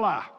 Olá!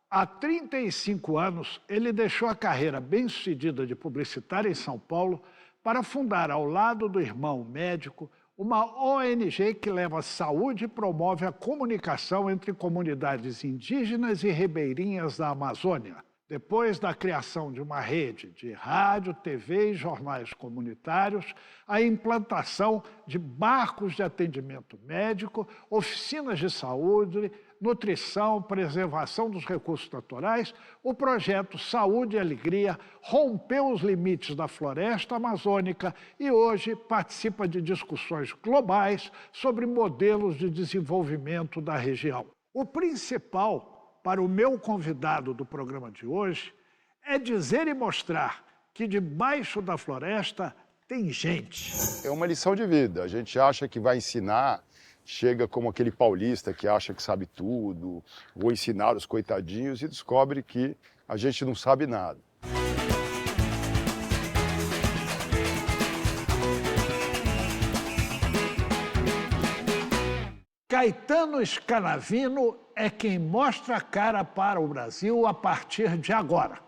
Há 35 anos, ele deixou a carreira bem-sucedida de publicitário em São Paulo para fundar, ao lado do irmão médico, uma ONG que leva saúde e promove a comunicação entre comunidades indígenas e ribeirinhas da Amazônia. Depois da criação de uma rede de rádio, TV e jornais comunitários, a implantação de barcos de atendimento médico, oficinas de saúde, nutrição, preservação dos recursos naturais, o projeto Saúde e Alegria rompeu os limites da floresta amazônica e hoje participa de discussões globais sobre modelos de desenvolvimento da região. O principal para o meu convidado do programa de hoje é dizer e mostrar que debaixo da floresta tem gente. É uma lição de vida. A gente acha que vai ensinar, chega como aquele paulista que acha que sabe tudo, vou ensinar os coitadinhos e descobre que a gente não sabe nada. Caetano Scanavino é quem mostra a cara para o Brasil a partir de agora.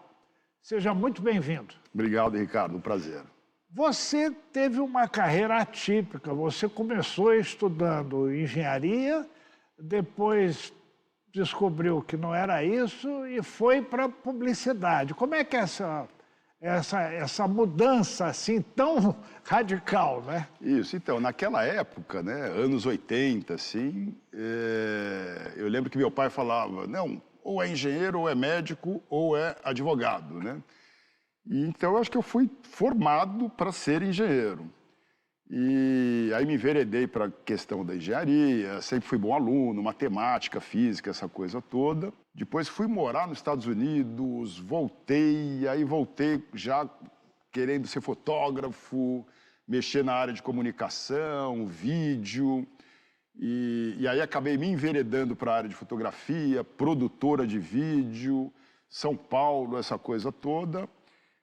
Seja muito bem-vindo. Obrigado, Ricardo. Um prazer. Você teve uma carreira atípica. Você começou estudando engenharia, depois descobriu que não era isso e foi para a publicidade. Como é que é essa mudança assim tão radical, né? Isso, então, naquela época, né, anos 80, assim, eu lembro que meu pai falava, não, ou é engenheiro, ou é médico, ou é advogado, né? E, então, eu acho que eu fui formado para ser engenheiro. E aí me enveredei para a questão da engenharia, sempre fui bom aluno, matemática, física, essa coisa toda. Depois fui morar nos Estados Unidos, voltei já querendo ser fotógrafo, mexer na área de comunicação, vídeo. E aí acabei me enveredando para a área de fotografia, produtora de vídeo, São Paulo, essa coisa toda.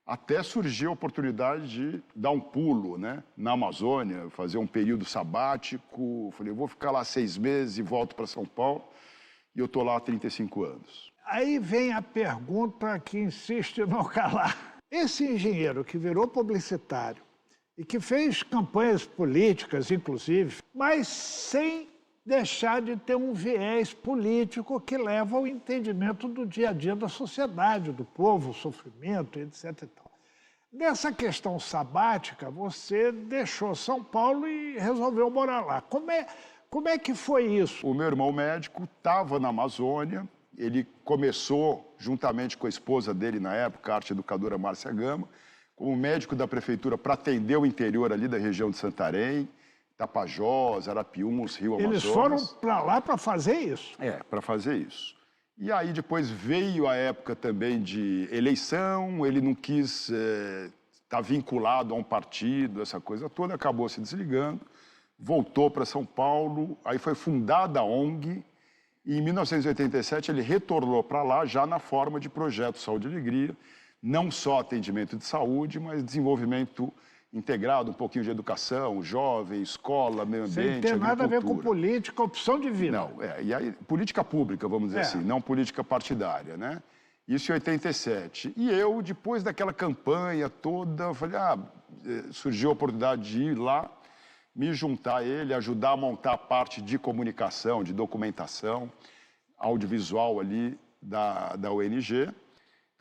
Até surgiu a oportunidade de dar um pulo, né, na Amazônia, fazer um período sabático. Falei, eu vou ficar lá 6 meses e volto para São Paulo. E eu estou lá há 35 anos. Aí vem a pergunta que insiste em não calar. Esse engenheiro que virou publicitário e que fez campanhas políticas, inclusive, mas sem deixar de ter um viés político que leva ao entendimento do dia a dia da sociedade, do povo, o sofrimento, etc. e tal. Nessa questão sabática, você deixou São Paulo e resolveu morar lá. Como é que foi isso? O meu irmão médico estava na Amazônia, ele começou, juntamente com a esposa dele na época, a arte educadora Márcia Gama, como médico da prefeitura para atender o interior ali da região de Santarém, Tapajós, Arapiuns, Rio Amazonas. Eles foram para lá para fazer isso? Para fazer isso. E aí depois veio a época também de eleição, ele não quis estar vinculado a um partido, essa coisa toda, acabou se desligando, voltou para São Paulo, aí foi fundada a ONG, e em 1987 ele retornou para lá já na forma de projeto Saúde e Alegria, não só atendimento de saúde, mas desenvolvimento integrado, um pouquinho de educação, jovem, escola, meio ambiente, sem ter nada a ver com política, opção de vida. Não, e aí, política pública, vamos dizer assim, não política partidária, né? Isso em 87. E eu, depois daquela campanha toda, falei, surgiu a oportunidade de ir lá, me juntar a ele, ajudar a montar a parte de comunicação, de documentação, audiovisual ali da ONG.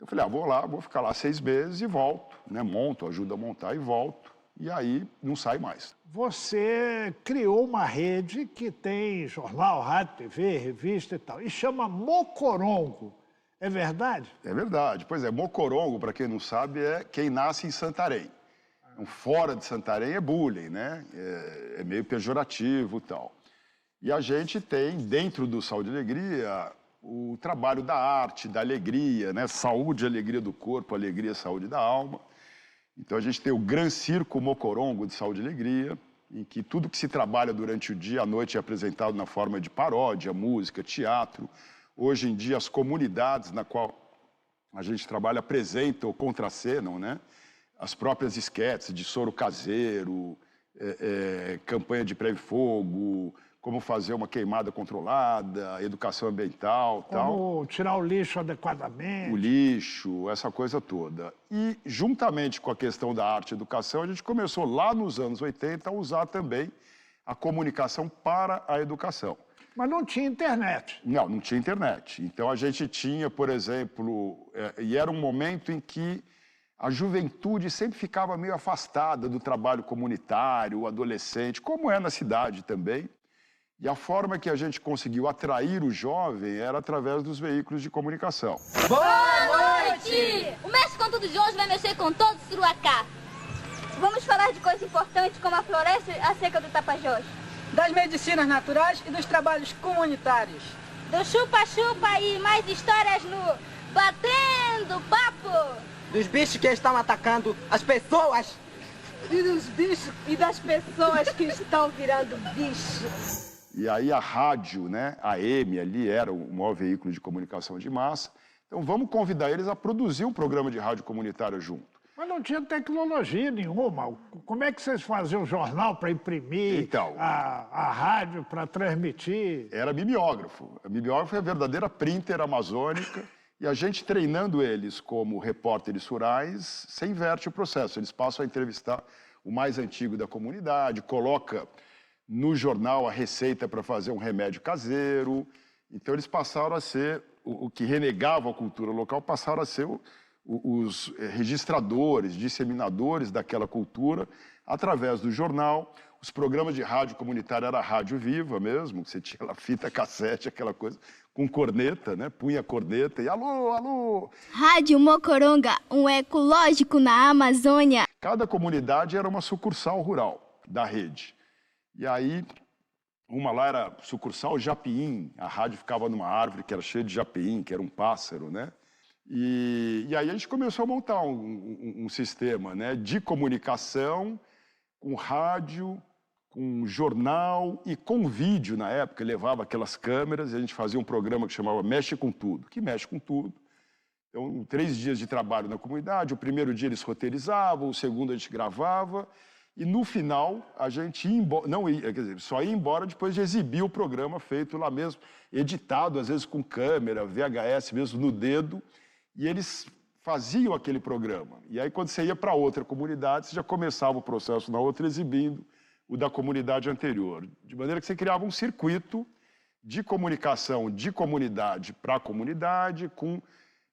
Eu falei, vou lá, vou ficar lá 6 meses e volto, né? Monto, ajudo a montar e volto. E aí não sai mais. Você criou uma rede que tem jornal, rádio, TV, revista e tal, e chama Mocorongo. É verdade? É verdade. Pois é, Mocorongo, para quem não sabe, é quem nasce em Santarém. Então, fora de Santarém é bullying, né? É meio pejorativo e tal. E a gente tem, dentro do Saúde e Alegria, o trabalho da arte, da alegria, né? Saúde, alegria do corpo, alegria, saúde da alma. Então a gente tem o Gran Circo Mocorongo de Saúde e Alegria, em que tudo que se trabalha durante o dia, à noite é apresentado na forma de paródia, música, teatro. Hoje em dia as comunidades na qual a gente trabalha apresentam ou contracenam, né? As próprias esquetes de soro caseiro, campanha de pré-fogo, como fazer uma queimada controlada, educação ambiental, tal. Como tirar o lixo O adequadamente. lixo, essa coisa toda. E, juntamente com a questão da arte e educação, a gente começou lá nos anos 80 a usar também a comunicação para a educação. Mas não tinha internet. Não tinha internet. Então, a gente tinha, por exemplo, e era um momento em que a juventude sempre ficava meio afastada do trabalho comunitário, o adolescente, como é na cidade também. E a forma que a gente conseguiu atrair o jovem era através dos veículos de comunicação. Boa noite! O Mexe com Tudo de hoje vai mexer com todo o Suruacá. Vamos falar de coisas importantes como a floresta e a seca do Tapajós. Das medicinas naturais e dos trabalhos comunitários. Do chupa-chupa e mais histórias no Batendo Papo. Dos bichos que estão atacando as pessoas. E dos bichos e das pessoas que estão virando bicho. E aí a rádio, né, a AM ali era o maior veículo de comunicação de massa. Então vamos convidar eles a produzir um programa de rádio comunitária junto. Mas não tinha tecnologia nenhuma. Como é que vocês faziam o jornal para imprimir, Então, a rádio para transmitir? Era mimeógrafo. A mimeógrafo é a verdadeira printer amazônica. E a gente treinando eles como repórteres rurais, você inverte o processo. Eles passam a entrevistar o mais antigo da comunidade, coloca no jornal a receita para fazer um remédio caseiro. Então, eles passaram a ser, o que renegava a cultura local, passaram a ser os registradores, disseminadores daquela cultura, através do jornal. Os programas de rádio comunitária era rádio viva mesmo, que você tinha lá fita cassete, aquela coisa, com corneta, né? Punha a corneta e alô, alô. Rádio Mocoronga, um ecológico na Amazônia. Cada comunidade era uma sucursal rural da rede. E aí, uma lá era sucursal Japiim, a rádio ficava numa árvore que era cheia de japiim, que era um pássaro, né? E aí a gente começou a montar um sistema, né, de comunicação com rádio, com jornal e com vídeo na época. Ele levava aquelas câmeras e a gente fazia um programa que chamava Mexe com Tudo, que mexe com tudo. Então, 3 dias de trabalho na comunidade. O primeiro dia eles roteirizavam, o segundo a gente gravava. E no final, a gente ia embora, não ia, quer dizer, só ia embora depois de exibir o programa feito lá mesmo, editado, às vezes com câmera, VHS mesmo, no dedo. E eles faziam aquele programa. E aí, quando você ia para outra comunidade, você já começava o processo na outra exibindo o da comunidade anterior. De maneira que você criava um circuito de comunicação de comunidade para comunidade,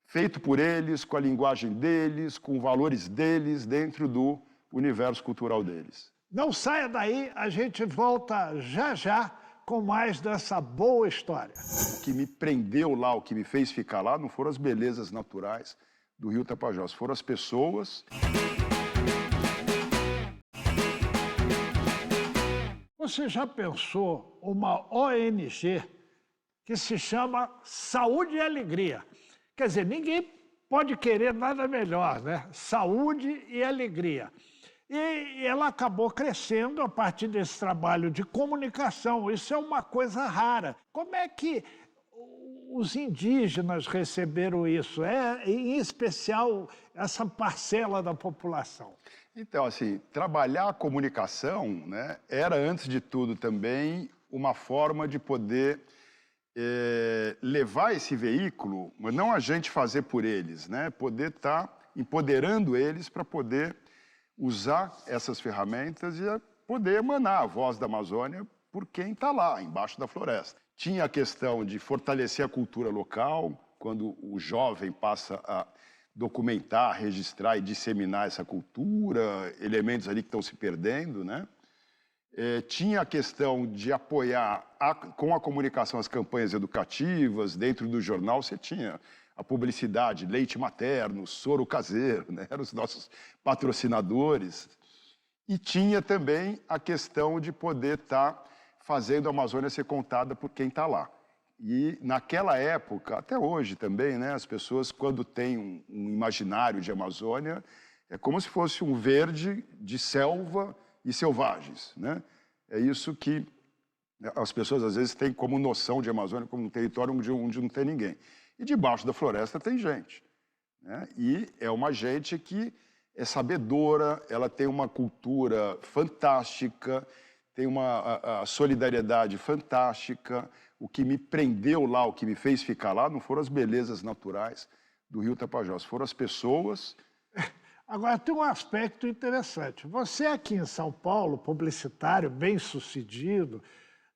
feito por eles, com a linguagem deles, com valores deles, dentro do universo cultural deles. Não saia daí, a gente volta já já com mais dessa boa história. O que me prendeu lá, o que me fez ficar lá, não foram as belezas naturais do Rio Tapajós, foram as pessoas. Você já pensou uma ONG que se chama Saúde e Alegria? Quer dizer, ninguém pode querer nada melhor, né? Saúde e alegria. E ela acabou crescendo a partir desse trabalho de comunicação. Isso é uma coisa rara. Como é que os indígenas receberam isso? Em especial, essa parcela da população. Então, assim, trabalhar a comunicação, né, era, antes de tudo, também uma forma de poder levar esse veículo, mas não a gente fazer por eles, né? Poder estar empoderando eles para poder usar essas ferramentas e poder emanar a voz da Amazônia por quem está lá, embaixo da floresta. Tinha a questão de fortalecer a cultura local, quando o jovem passa a documentar, registrar e disseminar essa cultura, elementos ali que estão se perdendo, né? Tinha a questão de apoiar com a comunicação as campanhas educativas. Dentro do jornal você tinha a publicidade, leite materno, soro caseiro, né? Eram os nossos patrocinadores. E tinha também a questão de poder estar fazendo a Amazônia ser contada por quem está lá. E naquela época, até hoje também, né, as pessoas, quando têm um imaginário de Amazônia, é como se fosse um verde de selva e selvagens, né? É isso que as pessoas às vezes têm como noção de Amazônia, como um território onde não tem ninguém. E debaixo da floresta tem gente, né? E é uma gente que é sabedora, ela tem uma cultura fantástica, tem a solidariedade fantástica. O que me prendeu lá, o que me fez ficar lá, não foram as belezas naturais do Rio Tapajós, foram as pessoas. Agora, tem um aspecto interessante. Você aqui em São Paulo, publicitário, bem-sucedido,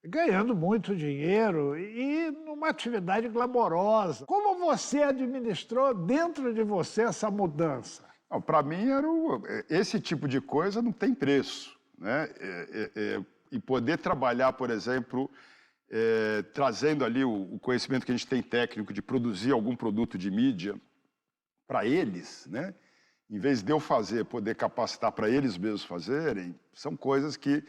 ganhando muito dinheiro e numa atividade glamourosa. Como você administrou dentro de você essa mudança? Para mim, esse tipo de coisa não tem preço, né? E poder trabalhar, por exemplo, trazendo ali o conhecimento que a gente tem técnico de produzir algum produto de mídia para eles, né? Em vez de eu fazer, poder capacitar para eles mesmos fazerem, são coisas que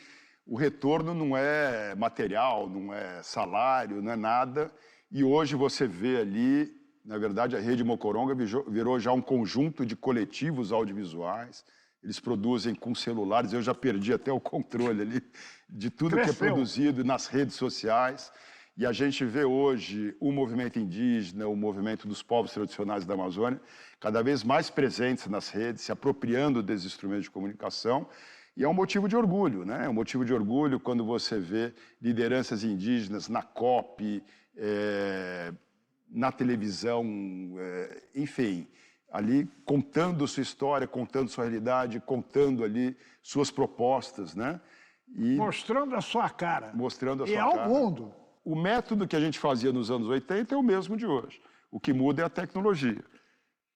o retorno não é material, não é salário, não é nada. E hoje você vê ali, na verdade, a Rede Mocoronga virou já um conjunto de coletivos audiovisuais. Eles produzem com celulares, eu já perdi até o controle ali de tudo que é produzido nas redes sociais. E a gente vê hoje o movimento indígena, o movimento dos povos tradicionais da Amazônia, cada vez mais presentes nas redes, se apropriando desses instrumentos de comunicação. E é um motivo de orgulho, né? É um motivo de orgulho quando você vê lideranças indígenas na COP, na televisão, enfim, ali contando sua história, contando sua realidade, contando ali suas propostas, né? E mostrando a sua cara. Mostrando a sua cara. E ao mundo. O método que a gente fazia nos anos 80 é o mesmo de hoje. O que muda é a tecnologia.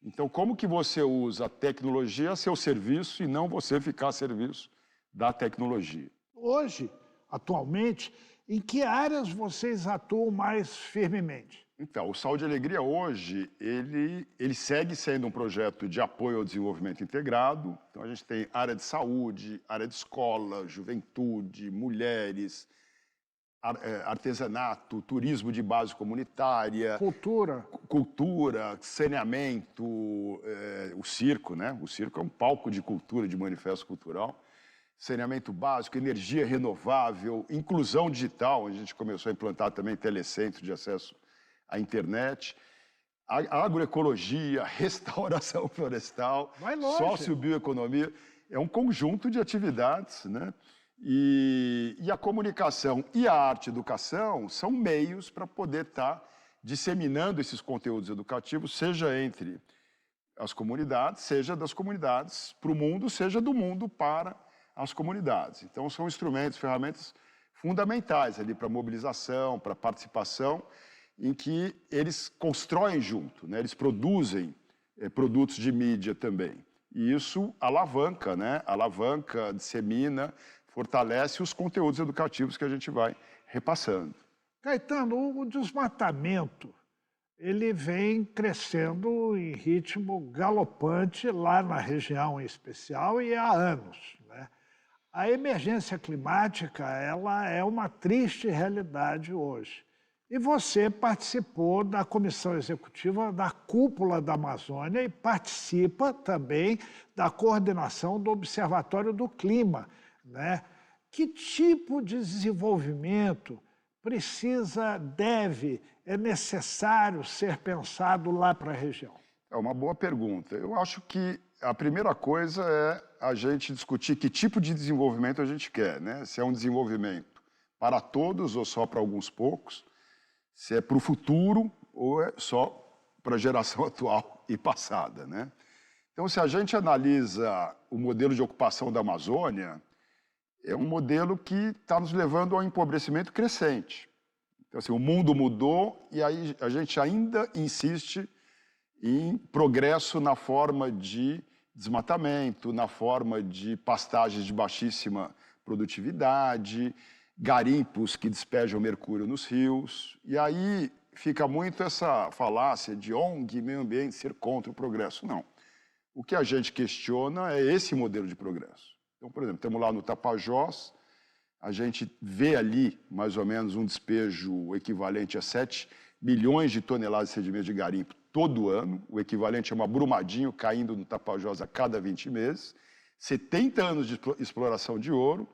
Então, como que você usa a tecnologia a seu serviço e não você ficar a serviço da tecnologia? Hoje, atualmente, em que áreas vocês atuam mais firmemente? Então, o Saúde e Alegria hoje, ele segue sendo um projeto de apoio ao desenvolvimento integrado. Então, a gente tem área de saúde, área de escola, juventude, mulheres, artesanato, turismo de base comunitária. Cultura, saneamento, o circo, né? O circo é um palco de cultura, de manifesto cultural. Saneamento básico, energia renovável, inclusão digital. A gente começou a implantar também telecentro de acesso à internet. Agroecologia, restauração florestal, sociobioeconomia. É um conjunto de atividades, né? E a comunicação e a arte-educação são meios para poder estar disseminando esses conteúdos educativos, seja entre as comunidades, seja das comunidades para o mundo, seja do mundo para as comunidades. Então, são instrumentos, ferramentas fundamentais ali para mobilização, para participação, em que eles constroem junto, né? Eles produzem produtos de mídia também. E isso alavanca, né? Alavanca, dissemina, fortalece os conteúdos educativos que a gente vai repassando. Caetano, o desmatamento, ele vem crescendo em ritmo galopante lá na região em especial e há anos, né? A emergência climática, ela é uma triste realidade hoje. E você participou da comissão executiva da Cúpula da Amazônia e participa também da coordenação do Observatório do Clima, né? Que tipo de desenvolvimento é necessário ser pensado lá para a região? É uma boa pergunta. Eu acho que a primeira coisa é a gente discutir que tipo de desenvolvimento a gente quer, né? Se é um desenvolvimento para todos ou só para alguns poucos, se é para o futuro ou é só para a geração atual e passada, né? Então, se a gente analisa o modelo de ocupação da Amazônia, é um modelo que está nos levando ao empobrecimento crescente. Então, assim, o mundo mudou e aí a gente ainda insiste em progresso na forma de desmatamento, na forma de pastagens de baixíssima produtividade, garimpos que despejam mercúrio nos rios. E aí fica muito essa falácia de ONG e meio ambiente ser contra o progresso. Não. O que a gente questiona é esse modelo de progresso. Então, por exemplo, estamos lá no Tapajós, a gente vê ali mais ou menos um despejo equivalente a 7 milhões de toneladas de sedimento de garimpo todo ano, o equivalente a uma Brumadinho caindo no Tapajós a cada 20 meses, 70 anos de exploração de ouro,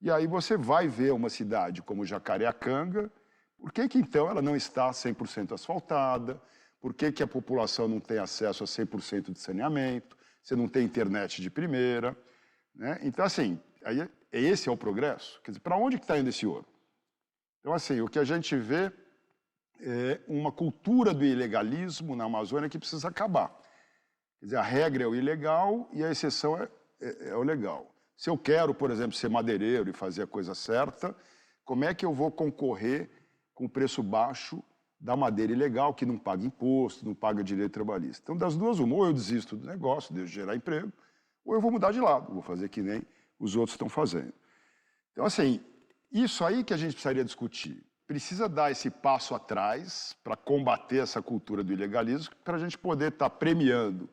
e aí você vai ver uma cidade como Jacareacanga, por que então ela não está 100% asfaltada, por que a população não tem acesso a 100% de saneamento, você não tem internet de primeira, né? Então, assim, aí esse é o progresso? Quer dizer, para onde que está indo esse ouro? Então, assim, o que a gente vê é uma cultura do ilegalismo na Amazônia que precisa acabar. Quer dizer, a regra é o ilegal e a exceção é o legal. Se eu quero, por exemplo, ser madeireiro e fazer a coisa certa, como é que eu vou concorrer com o preço baixo da madeira ilegal, que não paga imposto, não paga direito trabalhista? Então, das duas, uma, ou eu desisto do negócio, deixo de gerar emprego, ou eu vou mudar de lado, vou fazer que nem os outros estão fazendo. Então, assim, isso aí que a gente precisaria discutir. Precisa dar esse passo atrás para combater essa cultura do ilegalismo, para a gente poder estar premiando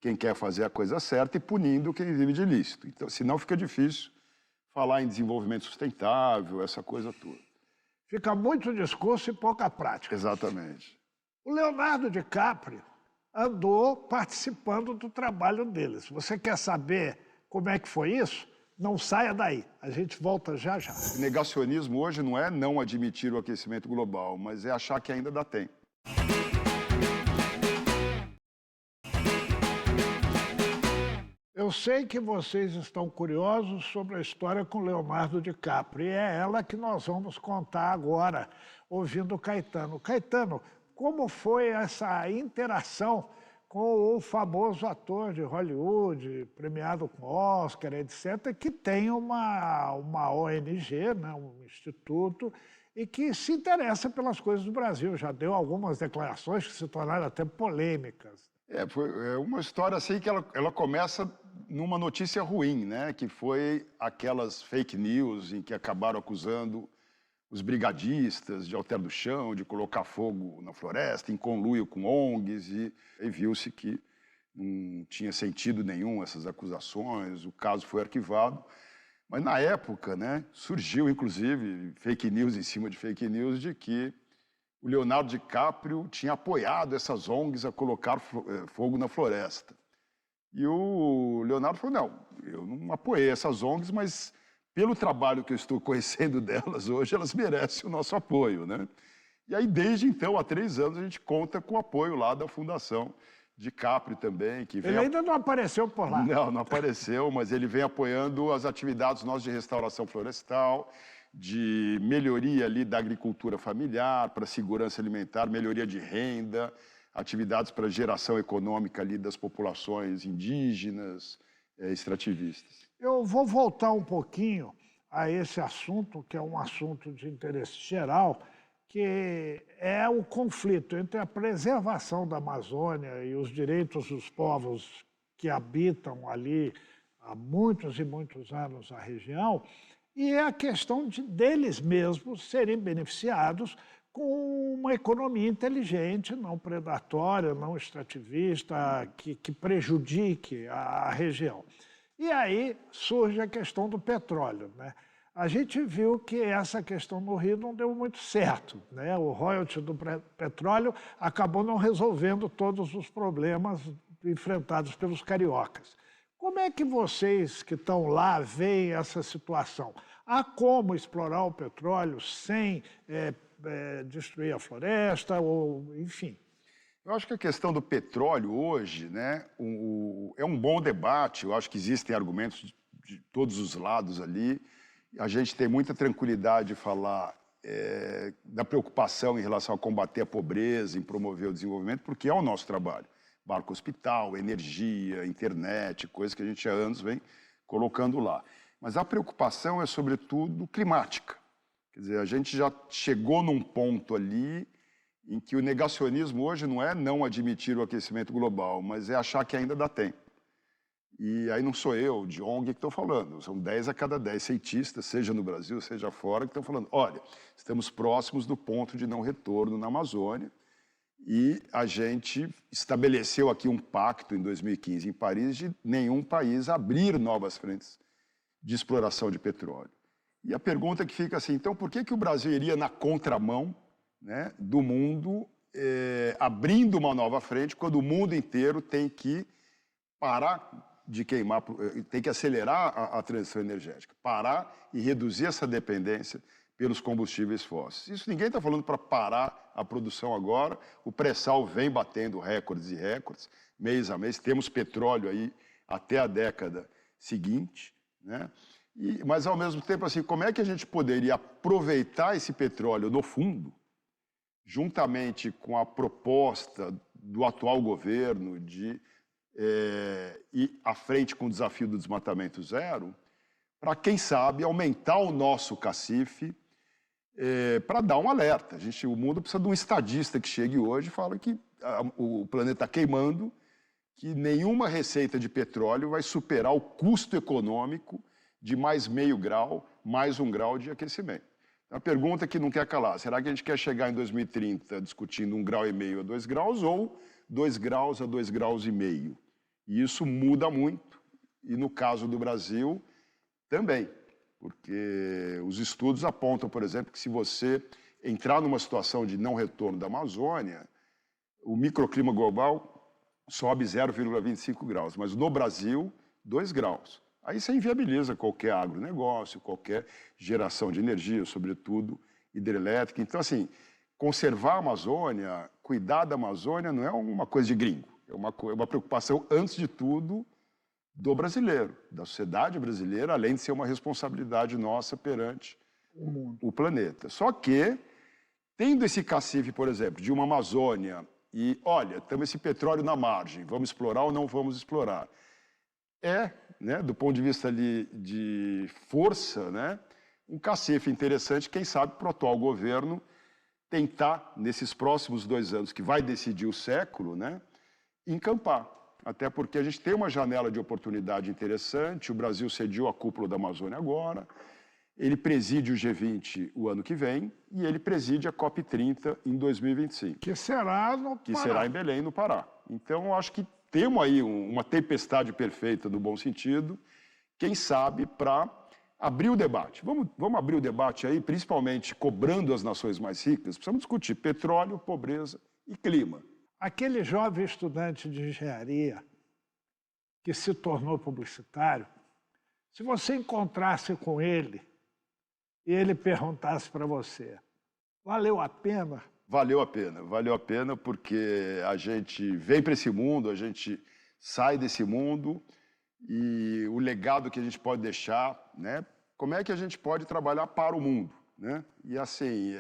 quem quer fazer a coisa certa e punindo quem vive de ilícito. Então, senão fica difícil falar em desenvolvimento sustentável, essa coisa toda. Fica muito discurso e pouca prática. Exatamente. O Leonardo DiCaprio andou participando do trabalho dele. Se você quer saber como é que foi isso, não saia daí. A gente volta já já. O negacionismo hoje não é não admitir o aquecimento global, mas é achar que ainda dá tempo. Eu sei que vocês estão curiosos sobre a história com Leonardo DiCaprio, e é ela que nós vamos contar agora, ouvindo o Caetano. Caetano, como foi essa interação com o famoso ator de Hollywood, premiado com Oscar, etc., que tem uma ONG, né, um instituto, e que se interessa pelas coisas do Brasil. Já deu algumas declarações que se tornaram até polêmicas. Foi uma história assim que ela começa numa notícia ruim, né? Que foi aquelas fake news em que acabaram acusando os brigadistas de Alter do Chão, de colocar fogo na floresta, em conluio com ONGs, e viu-se que não tinha sentido nenhum essas acusações, o caso foi arquivado. Mas na época, né, surgiu inclusive fake news em cima de fake news de que o Leonardo DiCaprio tinha apoiado essas ONGs a colocar fogo na floresta. E o Leonardo falou, não, eu não apoiei essas ONGs, mas pelo trabalho que eu estou conhecendo delas hoje, elas merecem o nosso apoio, né? E aí, desde então, há 3 anos, a gente conta com o apoio lá da Fundação DiCaprio também. Que vem Ele ainda não apareceu por lá. Não apareceu, mas ele vem apoiando as atividades nossas de restauração florestal, de melhoria ali da agricultura familiar, para segurança alimentar, melhoria de renda, atividades para geração econômica ali das populações indígenas, extrativistas. Eu vou voltar um pouquinho a esse assunto, que é um assunto de interesse geral, que é o conflito entre a preservação da Amazônia e os direitos dos povos que habitam ali há muitos e muitos anos a região, e a questão deles mesmos serem beneficiados com uma economia inteligente, não predatória, não extrativista, que prejudique a região. E aí surge a questão do petróleo, né? A gente viu que essa questão no Rio não deu muito certo, né? O royalty do petróleo acabou não resolvendo todos os problemas enfrentados pelos cariocas. Como é que vocês que estão lá veem essa situação? Há como explorar o petróleo sem destruir a floresta, ou enfim? Eu acho que a questão do petróleo hoje, né, é um bom debate. Eu acho que existem argumentos de todos os lados ali. A gente tem muita tranquilidade de falar da preocupação em relação a combater a pobreza, em promover o desenvolvimento, porque é o nosso trabalho. Barco hospital, energia, internet, coisas que a gente há anos vem colocando lá. Mas a preocupação é, sobretudo, climática. Quer dizer, a gente já chegou num ponto ali em que o negacionismo hoje não é não admitir o aquecimento global, mas é achar que ainda dá tempo. E aí não sou eu, de ONG, que estou falando. São 10 a cada 10 cientistas, seja no Brasil, seja fora, que estão falando, olha, estamos próximos do ponto de não retorno na Amazônia, e a gente estabeleceu aqui um pacto em 2015 em Paris de nenhum país abrir novas frentes de exploração de petróleo. E a pergunta que fica assim, então por que o Brasil iria na contramão, né, do mundo, abrindo uma nova frente, quando o mundo inteiro tem que parar de queimar, tem que acelerar a transição energética, parar e reduzir essa dependência pelos combustíveis fósseis. Isso ninguém está falando para parar a produção agora, o pré-sal vem batendo recordes e recordes, mês a mês, temos petróleo aí até a década seguinte, né? Mas, ao mesmo tempo, assim, como é que a gente poderia aproveitar esse petróleo no fundo, juntamente com a proposta do atual governo de ir à frente com o desafio do desmatamento zero, para, quem sabe, aumentar o nosso cacife, para dar um alerta. O mundo precisa de um estadista que chegue hoje e fale que o planeta está queimando, que nenhuma receita de petróleo vai superar o custo econômico de mais meio grau, mais 1 grau de aquecimento. A pergunta que não quer calar, será que a gente quer chegar em 2030 discutindo 1,5 grau a 2 graus ou 2 graus a 2,5 graus? E isso muda muito, e no caso do Brasil também, porque os estudos apontam, por exemplo, que se você entrar numa situação de não retorno da Amazônia, o microclima global sobe 0,25 graus, mas no Brasil, 2 graus. Aí você inviabiliza qualquer agronegócio, qualquer geração de energia, sobretudo hidrelétrica. Então, assim, conservar a Amazônia, cuidar da Amazônia não é uma coisa de gringo. É uma preocupação, antes de tudo, do brasileiro, da sociedade brasileira, além de ser uma responsabilidade nossa perante o planeta. Só que, tendo esse cacife, por exemplo, de uma Amazônia, e, olha, temos esse petróleo na margem, vamos explorar ou não vamos explorar? Né, do ponto de vista de força, né, um cacife interessante, quem sabe, para o atual governo tentar, nesses próximos 2 anos, que vai decidir o século, né, encampar. Até porque a gente tem uma janela de oportunidade interessante, o Brasil cediu a cúpula da Amazônia agora, ele preside o G20 o ano que vem e ele preside a COP30 em 2025. Que será no Pará. Que será em Belém, no Pará. Então, eu acho que temos aí uma tempestade perfeita, no bom sentido, quem sabe, para abrir o debate. Vamos abrir o debate aí, principalmente cobrando as nações mais ricas. Precisamos discutir petróleo, pobreza e clima. Aquele jovem estudante de engenharia que se tornou publicitário, se você encontrasse com ele e ele perguntasse para você, valeu a pena? Valeu a pena porque a gente vem para esse mundo, a gente sai desse mundo e o legado que a gente pode deixar, né? Como é que a gente pode trabalhar para o mundo, né? E assim,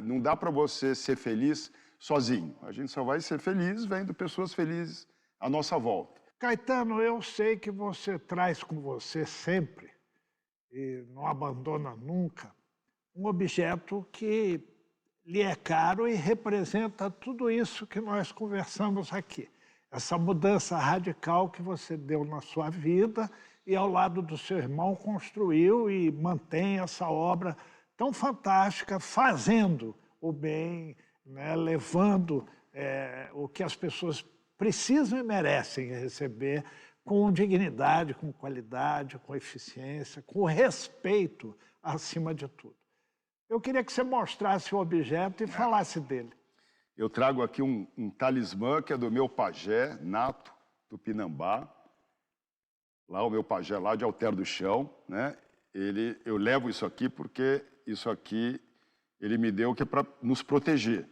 não dá para você ser feliz sozinho. A gente só vai ser feliz vendo pessoas felizes à nossa volta. Caetano, eu sei que você traz com você sempre, e não abandona nunca, um objeto que lhe é caro e representa tudo isso que nós conversamos aqui. Essa mudança radical que você deu na sua vida e ao lado do seu irmão construiu e mantém essa obra tão fantástica, fazendo o bem, né, levando o que as pessoas precisam e merecem receber com dignidade, com qualidade, com eficiência, com respeito acima de tudo. Eu queria que você mostrasse o objeto e falasse dele. Eu trago aqui um talismã que é do meu pajé, Nato Tupinambá. Lá o meu pajé lá de Alter do Chão, né? Eu levo isso aqui porque isso aqui ele me deu que é para nos proteger.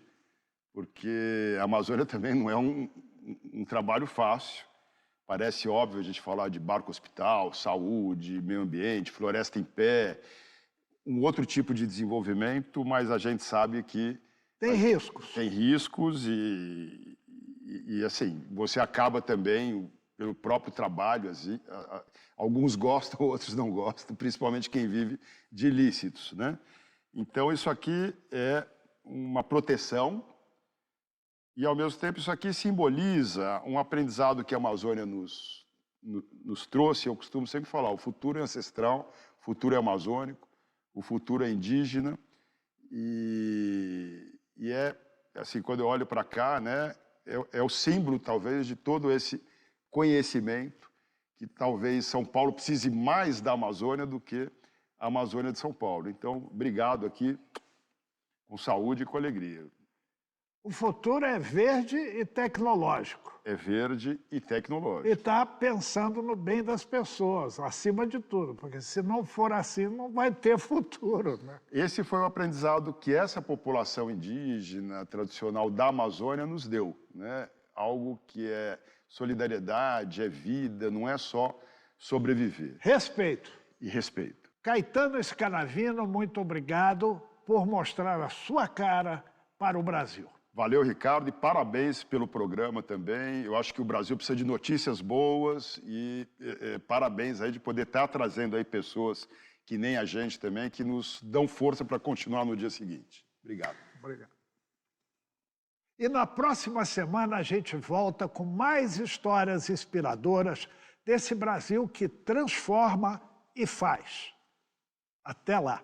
Porque a Amazônia também não é um trabalho fácil. Parece óbvio a gente falar de barco-hospital, saúde, meio ambiente, floresta em pé, um outro tipo de desenvolvimento, mas a gente sabe que... Tem riscos. Tem riscos e assim, você acaba também, pelo próprio trabalho, assim, alguns gostam, outros não gostam, principalmente quem vive de ilícitos, né? Então, isso aqui é uma proteção e, ao mesmo tempo, isso aqui simboliza um aprendizado que a Amazônia nos trouxe. Eu costumo sempre falar, o futuro é ancestral, o futuro é amazônico, o futuro é indígena e assim, quando eu olho para cá, né, é o símbolo, talvez, de todo esse conhecimento que talvez São Paulo precise mais da Amazônia do que a Amazônia de São Paulo. Então, obrigado aqui, com saúde e com alegria. O futuro é verde e tecnológico. É verde e tecnológico. E está pensando no bem das pessoas, acima de tudo, porque se não for assim, não vai ter futuro, né? Esse foi o aprendizado que essa população indígena tradicional da Amazônia nos deu, né? Algo que é solidariedade, é vida, não é só sobreviver. Respeito. e respeito. Caetano Scanavino, muito obrigado por mostrar a sua cara para o Brasil. Valeu, Ricardo, e parabéns pelo programa também. Eu acho que o Brasil precisa de notícias boas e parabéns aí de poder estar trazendo aí pessoas que nem a gente também, que nos dão força para continuar no dia seguinte. Obrigado. Obrigado. E na próxima semana a gente volta com mais histórias inspiradoras desse Brasil que transforma e faz. Até lá!